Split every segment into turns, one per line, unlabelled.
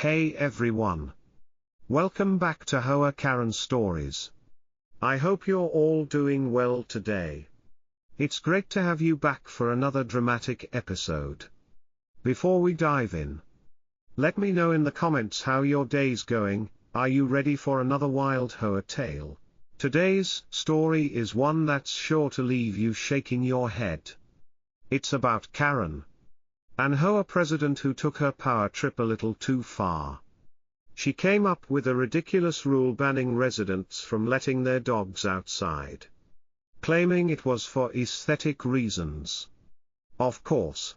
Hey everyone. Welcome back to Hoa Karen Stories. I hope you're all doing well today. It's great to have you back for another dramatic episode. Before we dive in, let me know in the comments how your day's going. Are you ready for another wild Hoa tale? Today's story is one that's sure to leave you shaking your head. It's about Karen, an Hoa president who took her power trip a little too far. She came up with a ridiculous rule banning residents from letting their dogs outside, claiming it was for aesthetic reasons. Of course,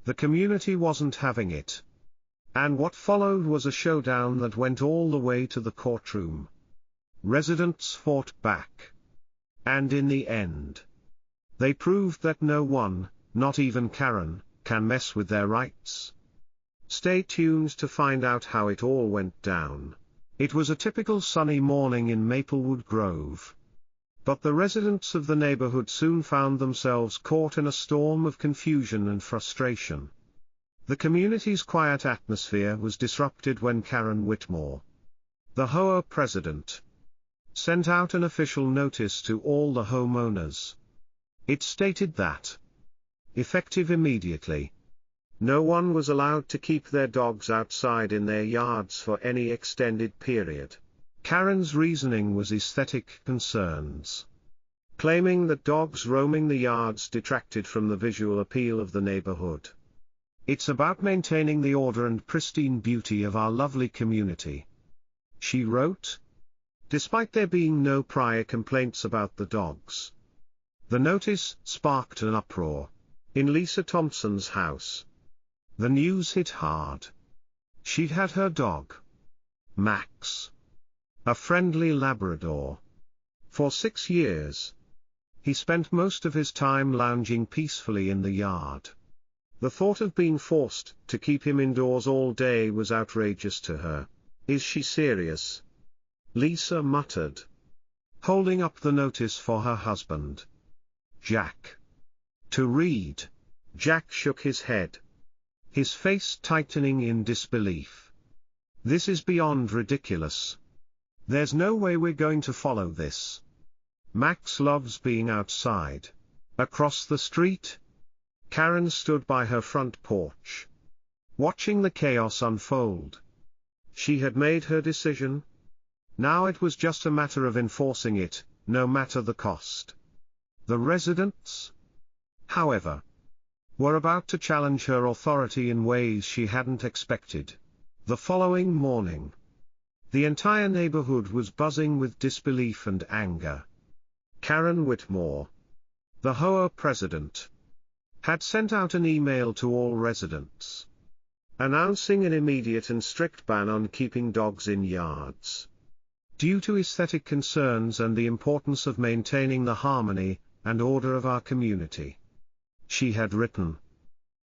the community wasn't having it. And what followed was a showdown that went all the way to the courtroom. Residents fought back. And in the end, they proved that no one, not even Karen, can mess with their rights. Stay tuned to find out how it all went down. It was a typical sunny morning in Maplewood Grove. But the residents of the neighborhood soon found themselves caught in a storm of confusion and frustration. The community's quiet atmosphere was disrupted when Karen Whitmore, the Hoa president, sent out an official notice to all the homeowners. It stated that, effective immediately, no one was allowed to keep their dogs outside in their yards for any extended period. Karen's reasoning was aesthetic concerns, claiming that dogs roaming the yards detracted from the visual appeal of the neighborhood. It's about maintaining the order and pristine beauty of our lovely community, she wrote. Despite there being no prior complaints about the dogs, the notice sparked an uproar in Lisa Thompson's house. The news hit hard. She'd had her dog, Max, a friendly Labrador, for 6 years. He spent most of his time lounging peacefully in the yard. The thought of being forced to keep him indoors all day was outrageous to her. Is she serious? Lisa muttered, holding up the notice for her husband, Jack, to read. Jack shook his head, his face tightening in disbelief. This is beyond ridiculous. There's no way we're going to follow this. Max loves being outside. Across the street, Karen stood by her front porch, watching the chaos unfold. She had made her decision. Now it was just a matter of enforcing it, no matter the cost. The residents, however, were about to challenge her authority in ways she hadn't expected. The following morning, the entire neighborhood was buzzing with disbelief and anger. Karen Whitmore, the Hoa president, had sent out an email to all residents, announcing an immediate and strict ban on keeping dogs in yards, due to aesthetic concerns and the importance of maintaining the harmony and order of our community. She had written,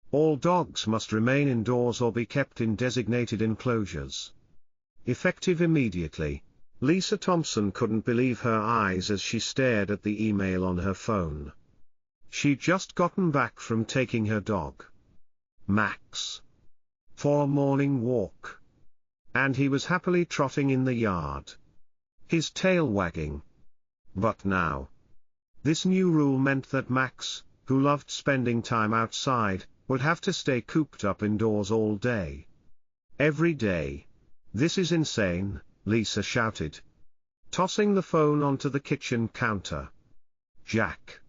all dogs must remain indoors or be kept in designated enclosures. Effective immediately, Lisa Thompson couldn't believe her eyes as she stared at the email on her phone. She'd just gotten back from taking her dog, Max, for a morning walk. And he was happily trotting in the yard, his tail wagging. But now, this new rule meant that Max, who loved spending time outside, would have to stay cooped up indoors all day. Every day. This is insane, Lisa shouted, tossing the phone onto the kitchen counter. Jack,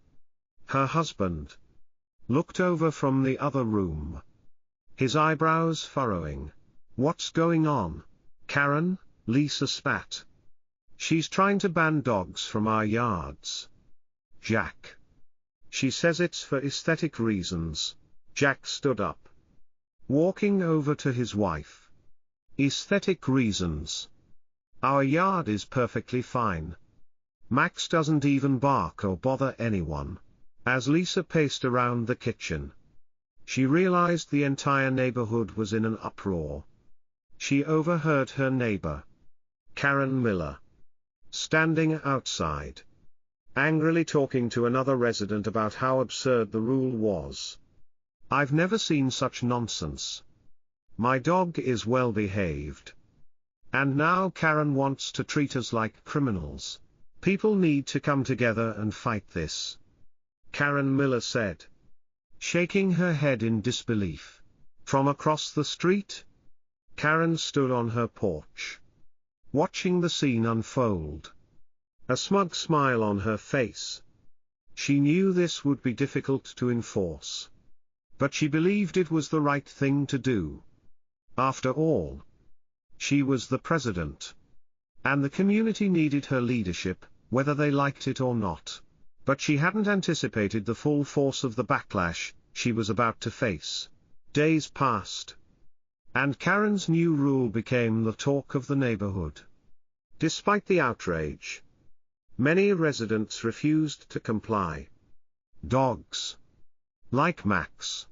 her husband, looked over from the other room, his eyebrows furrowing. What's going on, Karen? Lisa spat. She's trying to ban dogs from our yards, Jack. She says it's for aesthetic reasons. Jack stood up, walking over to his wife. Aesthetic reasons? Our yard is perfectly fine. Max doesn't even bark or bother anyone. As Lisa paced around the kitchen, she realized the entire neighborhood was in an uproar. She overheard her neighbor, Karen Miller, standing outside, angrily talking to another resident about how absurd the rule was. I've never seen such nonsense. My dog is well behaved. And now Karen wants to treat us like criminals. People need to come together and fight this. Karen Miller said, shaking her head in disbelief. From across the street? Karen stood on her porch, watching the scene unfold, a smug smile on her face. She knew this would be difficult to enforce, but she believed it was the right thing to do. After all, she was the president, and the community needed her leadership, whether they liked it or not. But she hadn't anticipated the full force of the backlash she was about to face. Days passed, and Karen's new rule became the talk of the neighborhood. Despite the outrage, many residents refused to comply. Dogs, like Max,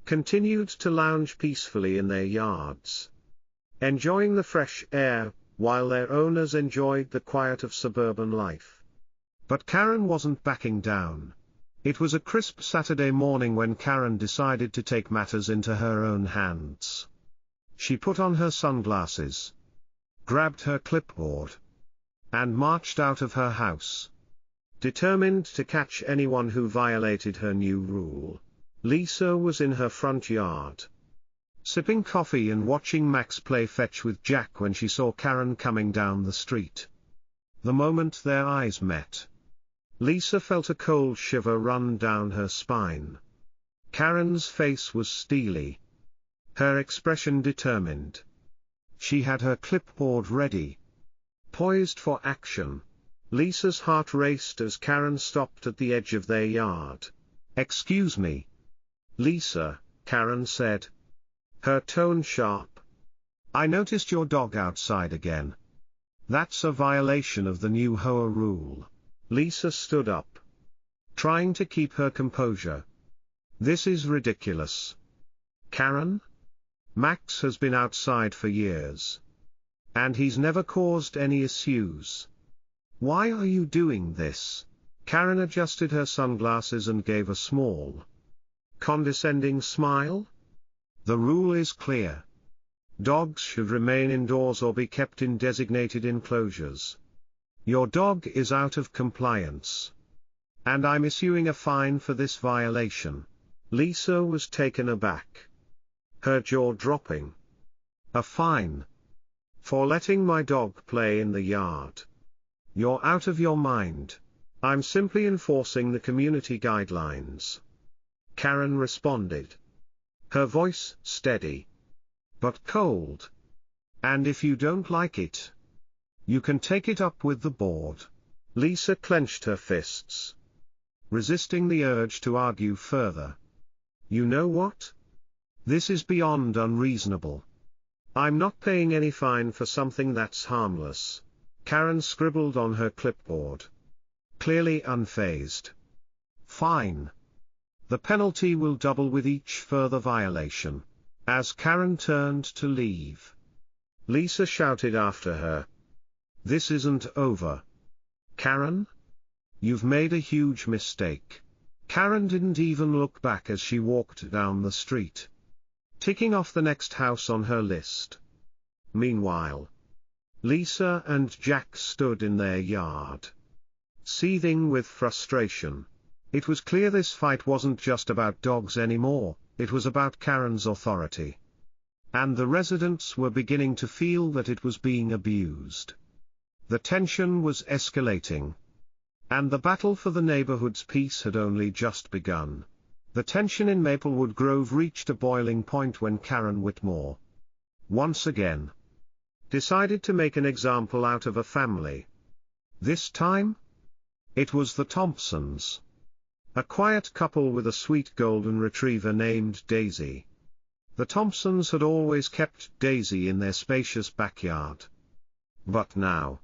continued to lounge peacefully in their yards, enjoying the fresh air, while their owners enjoyed the quiet of suburban life. But Karen wasn't backing down. It was a crisp Saturday morning when Karen decided to take matters into her own hands. She put on her sunglasses, grabbed her clipboard, and marched out of her house, determined to catch anyone who violated her new rule. Lisa was in her front yard, sipping coffee and watching Max play fetch with Jack when she saw Karen coming down the street. The moment their eyes met, Lisa felt a cold shiver run down her spine. Karen's face was steely, her expression determined. She had her clipboard ready, poised for action. Lisa's heart raced as Karen stopped at the edge of their yard. "Excuse me, Lisa," Karen said, her tone sharp. "I noticed your dog outside again. That's a violation of the new Hoa rule." Lisa stood up, trying to keep her composure. "This is ridiculous. Karen? Max has been outside for years, and he's never caused any issues. Why are you doing this?" Karen adjusted her sunglasses and gave a small, condescending smile. "The rule is clear. Dogs should remain indoors or be kept in designated enclosures. Your dog is out of compliance, and I'm issuing a fine for this violation." Lisa was taken aback, her jaw dropping. "A fine? For letting my dog play in the yard? You're out of your mind." "I'm simply enforcing the community guidelines," Karen responded, her voice steady, but cold. "And if you don't like it, you can take it up with the board." Lisa clenched her fists, resisting the urge to argue further. "You know what? This is beyond unreasonable. I'm not paying any fine for something that's harmless." Karen scribbled on her clipboard, clearly unfazed. "Fine. The penalty will double with each further violation." As Karen turned to leave, Lisa shouted after her, "This isn't over. Karen? You've made a huge mistake." Karen didn't even look back as she walked down the street, ticking off the next house on her list. Meanwhile, Lisa and Jack stood in their yard, seething with frustration. It was clear this fight wasn't just about dogs anymore, it was about Karen's authority. And the residents were beginning to feel that it was being abused. The tension was escalating, and the battle for the neighborhood's peace had only just begun. The tension in Maplewood Grove reached a boiling point when Karen Whitmore, once again, decided to make an example out of a family. This time, it was the Thompsons, a quiet couple with a sweet golden retriever named Daisy. The Thompsons had always kept Daisy in their spacious backyard. But now,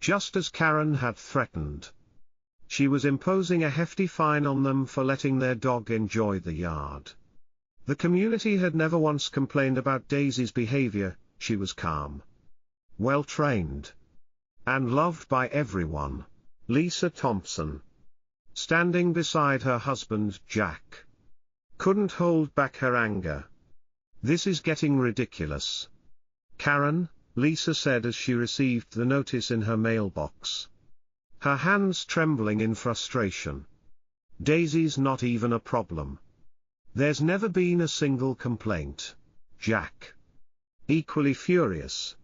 just as Karen had threatened, she was imposing a hefty fine on them for letting their dog enjoy the yard. The community had never once complained about Daisy's behavior. She was calm, well-trained, and loved by everyone. Lisa Thompson, standing beside her husband Jack, couldn't hold back her anger. This is getting ridiculous. Karen, Lisa said as she received the notice in her mailbox, her hands trembling in frustration. Daisy's not even a problem. There's never been a single complaint. Jack, equally furious,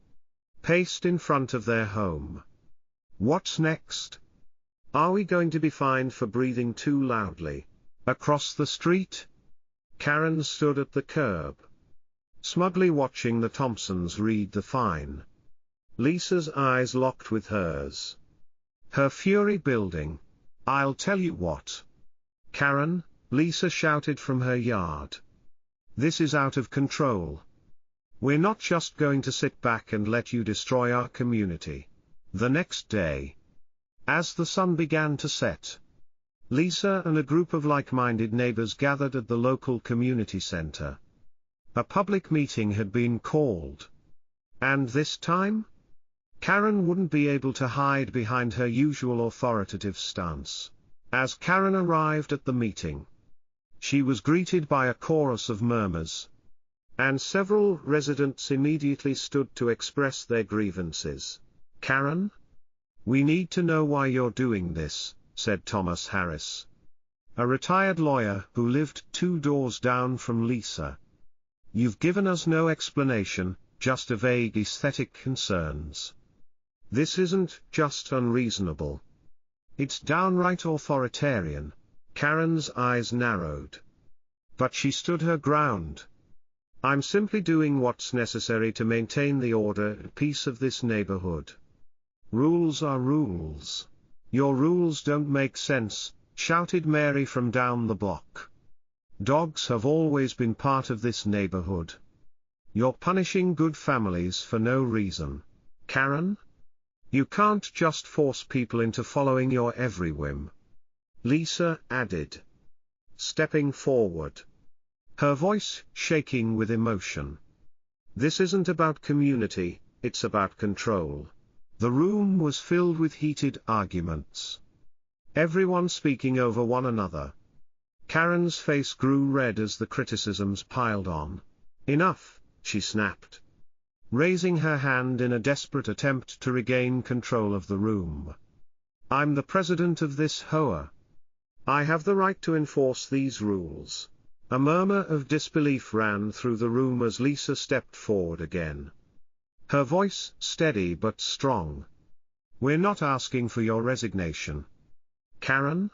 paced in front of their home. What's next? Are we going to be fined for breathing too loudly? Across the street, Karen stood at the curb, smugly watching the Thompsons read the fine. Lisa's eyes locked with hers, her fury building. I'll tell you what, Karen, Lisa shouted from her yard. This is out of control. We're not just going to sit back and let you destroy our community. The next day, as the sun began to set, Lisa and a group of like-minded neighbors gathered at the local community center. A public meeting had been called. And this time, Karen wouldn't be able to hide behind her usual authoritative stance. As Karen arrived at the meeting, she was greeted by a chorus of murmurs, and several residents immediately stood to express their grievances. Karen? We need to know why you're doing this, said Thomas Harris, a retired lawyer who lived 2 doors down from Lisa. You've given us no explanation, just a vague aesthetic concerns. This isn't just unreasonable. It's downright authoritarian. Karen's eyes narrowed, but she stood her ground. I'm simply doing what's necessary to maintain the order and peace of this neighborhood. Rules are rules. Your rules don't make sense, shouted Mary from down the block. Dogs have always been part of this neighborhood. You're punishing good families for no reason. Karen? You can't just force people into following your every whim. Lisa added, stepping forward, her voice shaking with emotion. This isn't about community, it's about control. The room was filled with heated arguments, everyone speaking over one another. Karen's face grew red as the criticisms piled on. Enough, she snapped, raising her hand in a desperate attempt to regain control of the room. I'm the president of this Hoa. I have the right to enforce these rules. A murmur of disbelief ran through the room as Lisa stepped forward again, her voice steady but strong. We're not asking for your resignation, Karen.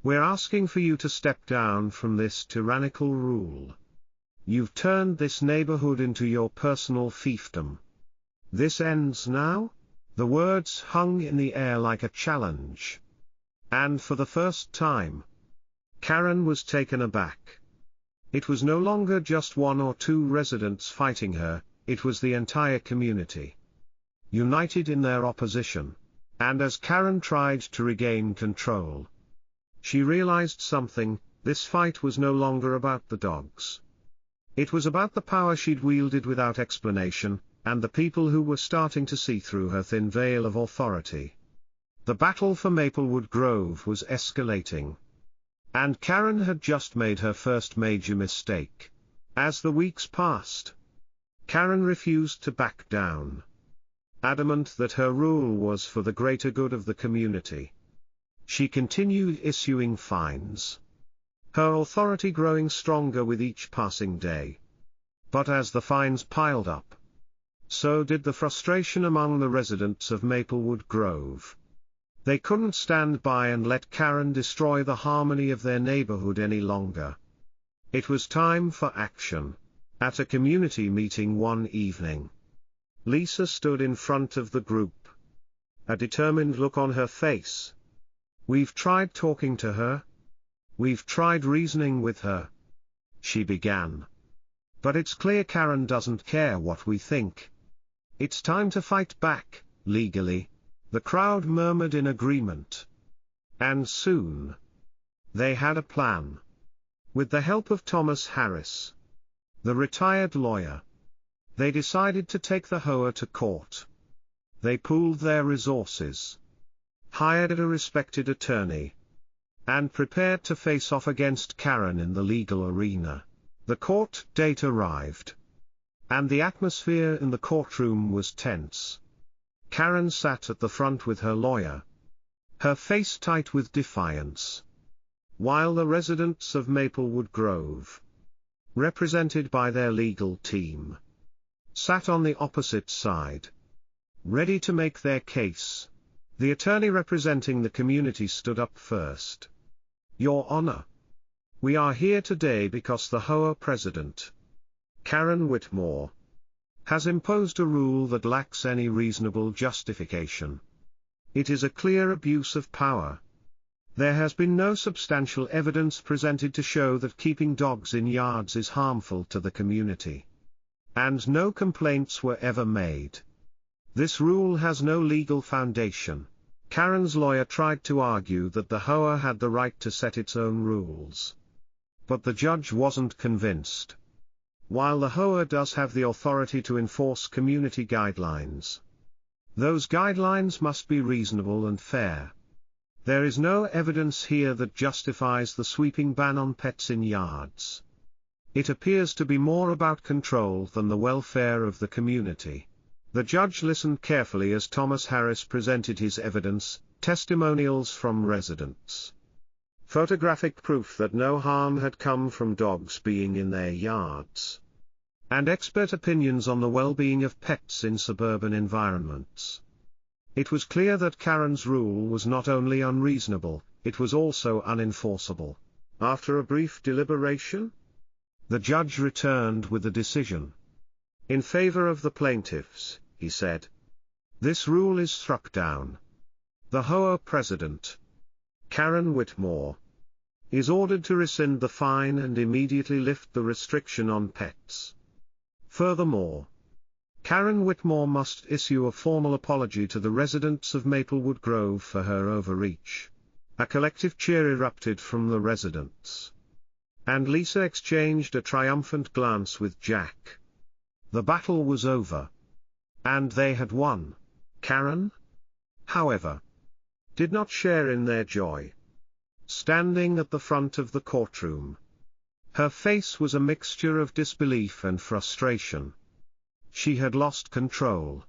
We're asking for you to step down from this tyrannical rule. You've turned this neighborhood into your personal fiefdom. This ends now? The words hung in the air like a challenge. And for the first time, Karen was taken aback. It was no longer just 1 or 2 residents fighting her, it was the entire community, united in their opposition. And as Karen tried to regain control, she realized something: this fight was no longer about the dogs. It was about the power she'd wielded without explanation, and the people who were starting to see through her thin veil of authority. The battle for Maplewood Grove was escalating. And Karen had just made her first major mistake. As the weeks passed, Karen refused to back down, adamant that her rule was for the greater good of the community. She continued issuing fines, her authority growing stronger with each passing day. But as the fines piled up, so did the frustration among the residents of Maplewood Grove. They couldn't stand by and let Karen destroy the harmony of their neighborhood any longer. It was time for action. At a community meeting one evening, Lisa stood in front of the group, a determined look on her face. We've tried talking to her. We've tried reasoning with her, she began. But it's clear Karen doesn't care what we think. It's time to fight back, legally. The crowd murmured in agreement. And soon, they had a plan. With the help of Thomas Harris, the retired lawyer, they decided to take the Hoa to court. They pooled their resources, hired a respected attorney, and prepared to face off against Karen in the legal arena. The court date arrived. And the atmosphere in the courtroom was tense. Karen sat at the front with her lawyer, her face tight with defiance, while the residents of Maplewood Grove, represented by their legal team, sat on the opposite side, ready to make their case. The attorney representing the community stood up first. "Your Honor, we are here today because the Hoa president, Karen Whitmore, has imposed a rule that lacks any reasonable justification. It is a clear abuse of power. There has been no substantial evidence presented to show that keeping dogs in yards is harmful to the community. And no complaints were ever made. This rule has no legal foundation." Karen's lawyer tried to argue that the Hoa had the right to set its own rules. But the judge wasn't convinced. While the Hoa does have the authority to enforce community guidelines, those guidelines must be reasonable and fair. There is no evidence here that justifies the sweeping ban on pets in yards. It appears to be more about control than the welfare of the community. The judge listened carefully as Thomas Harris presented his evidence, testimonials from residents, photographic proof that no harm had come from dogs being in their yards, and expert opinions on the well-being of pets in suburban environments. It was clear that Karen's rule was not only unreasonable, it was also unenforceable. After a brief deliberation, the judge returned with a decision. "In favor of the plaintiffs," he said. "This rule is struck down. The Hoa president, Karen Whitmore, is ordered to rescind the fine and immediately lift the restriction on pets. Furthermore, Karen Whitmore must issue a formal apology to the residents of Maplewood Grove for her overreach." A collective cheer erupted from the residents. And Lisa exchanged a triumphant glance with Jack. The battle was over. And they had won. Karen, however, did not share in their joy. Standing at the front of the courtroom, her face was a mixture of disbelief and frustration. She had lost control.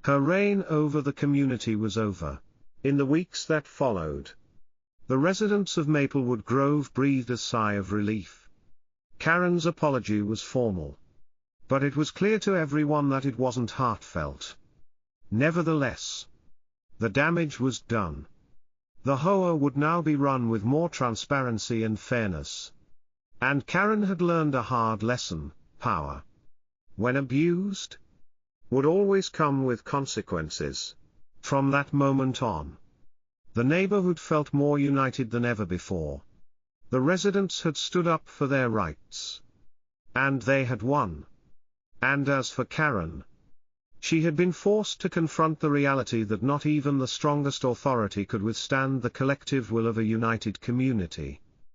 Her reign over the community was over. In the weeks that followed, the residents of Maplewood Grove breathed a sigh of relief. Karen's apology was formal, but it was clear to everyone that it wasn't heartfelt. Nevertheless, the damage was done. The Hoa would now be run with more transparency and fairness. And Karen had learned a hard lesson: power, when abused, would always come with consequences. From that moment on, the neighborhood felt more united than ever before. The residents had stood up for their rights. And they had won. And as for Karen, she had been forced to confront the reality that not even the strongest authority could withstand the collective will of a united community.